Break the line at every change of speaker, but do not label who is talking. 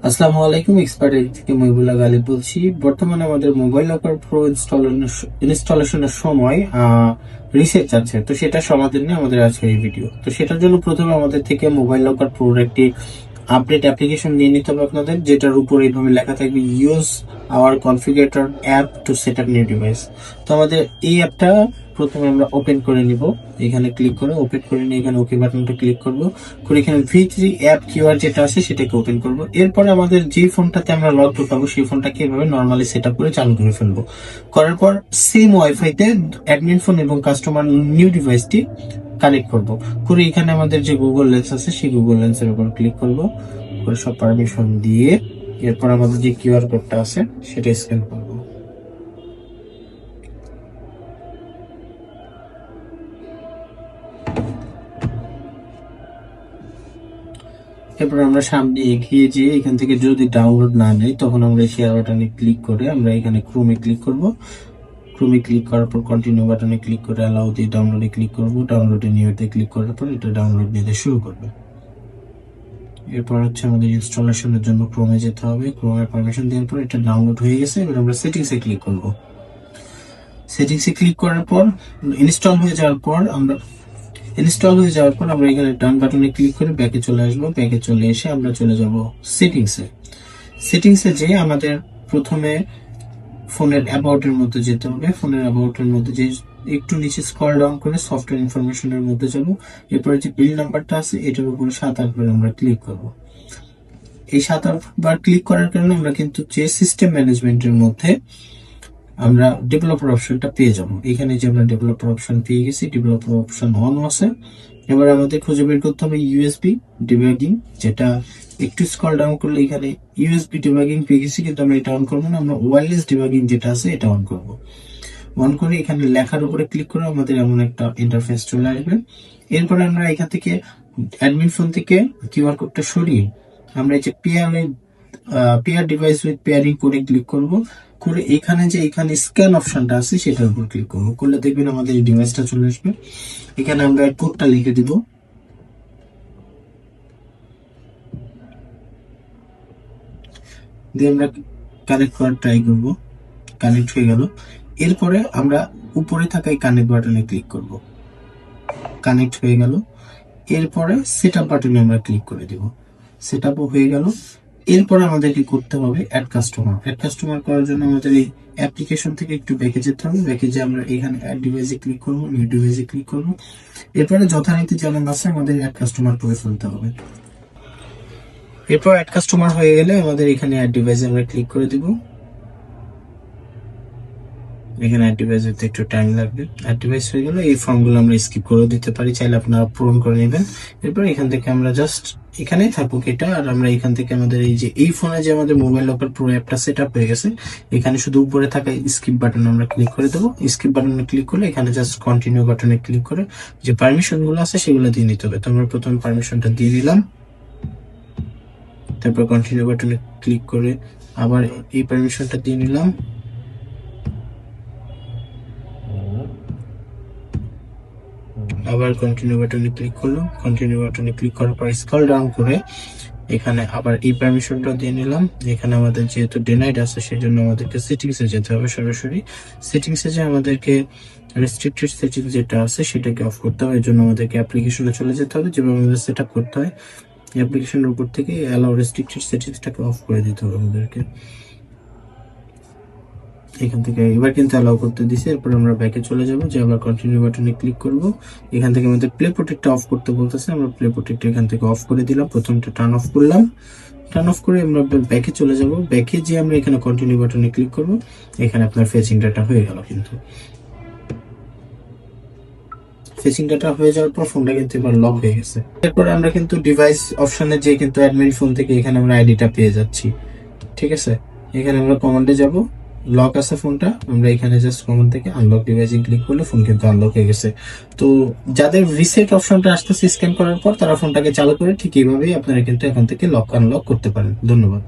আসসালামু আলাইকুম, এক্সপার্ট থেকে মহিবুল্লাহ গালিব বলছি। বর্তমানে আমাদের মোবাইল লকার প্রো ইনস্টলেশনের সময় রিসেট আছে, তো সেটা সমাধান নিয়ে আমাদের আজকে এই ভিডিও। তো সেটার জন্য প্রথমে আমাদের থেকে মোবাইল লকার প্রোর একটি আপডেট অ্যাপ্লিকেশন নিয়ে নিতে হবে আপনাদের, যেটার উপর এইভাবে লেখা থাকবে use our configurator app to set up new device. তো আমাদের এই অ্যাপটা প্রথমে আমরা ওপেন করে নিব। এখানে ক্লিক করে ওপেন করে নিয়ে এখানে ওকে বাটনটা ক্লিক করব, করে এখানে V3 অ্যাপ কিউআর যেটা আছে সেটাকে ওপেন করব। এরপরে আমাদের যে ফোনটাতে আমরা লগ ঢোকাবো সেই ফোনটাকে এভাবে নর্মালি সেট আপ করে চালু করে ফেলবো। করার পর সেম ওয়াইফাইতে অ্যাডমিন ফোন এবং কাস্টমার নিউ ডিভাইসটি কানেক্ট করব। করে এখানে আমাদের যে গুগল লেন্স আছে সেই গুগল লেন্সের উপর ক্লিক করব, করে সব পারমিশন দিয়ে এরপর আমাদের যে কিউআর কোডটা আছে সেটা স্ক্যান করব। এরপর আমরা সামনে এগিয়ে যেয়ে এখান থেকে যদি ডাউনলোড না নেই তখন আমরা শেয়ার বাটনে ক্লিক করে আমরা এখানে ক্রোমে ক্লিক করব। ক্রোমে ক্লিক করার পর কন্টিনিউ বাটনে ক্লিক করে অ্যালাউ দিয়ে ডাউনলোডে ক্লিক করব। ডাউনলোডে নিউতে ক্লিক করার পর এটা ডাউনলোড নিতে শুরু করবে। এরপর হচ্ছে আমাদের ইনস্টলেশনের জন্য ক্রোমে যেতে হবে। ক্রোমে পারমিশন দেওয়ার পর এটা ডাউনলোড হয়ে গেছে। এবার আমরা সেটিংসে ক্লিক করব। সেটিংসে ক্লিক করার পর ইনস্টল হয়ে যাওয়ার পর আমরা এখানে ডান বাটনে ক্লিক করে ব্যাকে চলে আসবো। ব্যাকে চলে এসে আমরা চলে যাব সেটিংসে যে আমাদের প্রথমে ফোনের অ্যাবাউটের মধ্যে যেতে হবে। ফোনের অ্যাবাউটের মধ্যে যে একটু নিচে স্ক্রল ডাউন করে সফটওয়্যার ইনফরমেশনের মধ্যে যাব। এরপরে যে বিল নাম্বারটা আছে এটার উপরে 7-8 বার আমরা ক্লিক করব। এই 7-8 বার ক্লিক করার কারণে আমরা কিন্তু যে সিস্টেম ম্যানেজমেন্টের মধ্যে আমরা ডেভেলপার অপশনটা পেয়ে যাব। এখানে যে আমরা ডেভেলপার অপশন পেয়ে গেছি, ডেভেলপার অপশন অন আছে। এবার আমাদের খুঁজে বের করতে হবে ইউএসবি ডিবাগিং, যেটা একটু স্ক্রল ডাউন করলে এখানে ইউএসবি ডিবাগিং পেয়ে গেছি, কিন্তু আমরা এটা অন করবো না, আমরা ওয়্যারলেস ডিবাগিং যেটা আছে এটা অন করব। অন করে এখানে লেখার উপরে ক্লিক করে আমাদের এমন একটা ইন্টারফেস চলে আসবে। এরপরে আমরা এখান থেকে অ্যাডমিন ফোন থেকে কিউআর কোডটা সরিয়ে আমরা এই যে পেয়ার ডিভাইস উইথ পেয়ারিং কোডে ক্লিক করব। করে এখানে স্ক্যান অপশনটা আছে সেটার উপর ক্লিক করবো। করলে দেখবেন আমাদের এই ডিভাইসটা চলে আসবে। এখানে আমরা কোডটা লিখে দিব। দিয়ে আমরা কানেক্ট করার ট্রাই করব। কানেক্ট হয়ে গেল। এরপরে আমরা উপরে থাকা এই কানেক্ট বাটনে ক্লিক করব। কানেক্ট হয়ে গেল। এরপরে সেট আপ বাটনে আমরা ক্লিক করে দিব। সেট আপও হয়ে গেল। এরপরে আমাদের কি করতে হবে, অ্যাড কাস্টমার করার জন্য আমাদের এই অ্যাপ্লিকেশন থেকে একটু ব্যাকে যেতে হবে। ব্যাকে যে আমরা এখানে অ্যাড ডিভাইসে ক্লিক করব, নিউ ডিভাইসে ক্লিক করব। এরপরে যথারীতি যেমন আছে আমাদের অ্যাড কাস্টমার করে ফেলতে হবে। এরপর অ্যাড কাস্টমার হয়ে গেলে আমাদের এখানে অ্যাড ডিভাইসে আমরা ক্লিক করে দিব। এখানে অ্যাড ডিভাইস হতে একটু টাইম লাগবে। অ্যাড ডিভাইস হয়ে গেলে এই ফর্মগুলো আমরা স্কিপ করে দিতে পারি, চাইলে আপনারা পূরণ করে নেবেন। এরপর এখান থেকে আমরা জাস্ট এখানেই থাকুক এটা, আর আমরা এখান থেকে আমাদের এই ফোনে যে আমাদের মোবাইল লকার প্রো অ্যাপটা সেট আপ হয়ে গেছে, এখানে শুধু উপরে থাকা স্কিপ বাটনে আমরা ক্লিক করে দেবো। স্কিপ বাটনে ক্লিক করলে এখানে জাস্ট কন্টিনিউ বাটনে ক্লিক করে যে পারমিশন গুলো আছে সেগুলো দিয়ে নিতে হবে। তো আমরা প্রথমে পারমিশনটা দিয়ে দিলাম, তারপর কন্টিনিউ বাটনে ক্লিক করে আবার এই পারমিশনটা দিয়ে নিলাম। আবার কন্টিনিউ বাটনে ক্লিক করলাম। কন্টিনিউ বাটনে ক্লিক করার পর স্ক্রল ডাউন করে এখানে আবার এই পারমিশনটা দিয়ে নিলাম। এখানে আমাদের যেহেতু ডিনাইড আছে সেজন্য আমাদেরকে সেটিংসে যেতে হবে। সরাসরি সেটিংসে যে আমাদেরকে রেস্ট্রিক্টেড সেটিংস যেটা আছে সেটাকে অফ করতে হবে। এর জন্য আমাদেরকে অ্যাপ্লিকেশনে চলে যেতে হবে, যেভাবে আমাদের সেট আপ করতে হয় অ্যাপ্লিকেশনের উপর থেকে অ্যালাউ রেস্ট্রিক্টেড সেটিংসটাকে অফ করে দিতে হবে আমাদেরকে। এখান থেকে এবার কিন্তু অ্যালাউ করতে দিছে। এরপর আমরা ব্যাকে চলে যাব, যে আবার কন্টিনিউ বাটনে ক্লিক করব। এখান থেকে আমাদের প্লে প্রোটেক্টটা অফ করতে বলতেছে, আমরা প্লে প্রোটেক্ট এখান থেকে অফ করে দিলাম। প্রথমটা টার্ন অফ করলাম। টার্ন অফ করে আমরা ব্যাকে চলে যাব। ব্যাকে যে আমরা এখানে কন্টিনিউ বাটনে ক্লিক করব। এখানে আপনার ফেচিং ডাটা হয়ে গেল। কিন্তু ফেচিং ডাটা হয়ে যাওয়ার পর ফোনটা কিন্তু এবার লক হয়ে গেছে। এরপর আমরা কিন্তু ডিভাইস অপশনে যে কিন্তু অ্যাডমিন ফোন থেকে এখানে আমরা আইডিটা পেয়ে যাচ্ছি। ঠিক আছে, এখানে আমরা কমান্ডে যাব। লক আছে ফোনটা, আমরা এখানে জাস্ট কমান্ড থেকে আনলক ডিভাইসে ক্লিক করলে ফোন কিন্তু আনলক হয়ে গেছে। তো যাদের রিসেট অপশনটা আসতেছে স্ক্যান করার পর, তারা ফোনটাকে চালু করে ঠিক এইভাবেই আপনারা কিন্তু এখান থেকে লক আনলক করতে পারেন। ধন্যবাদ।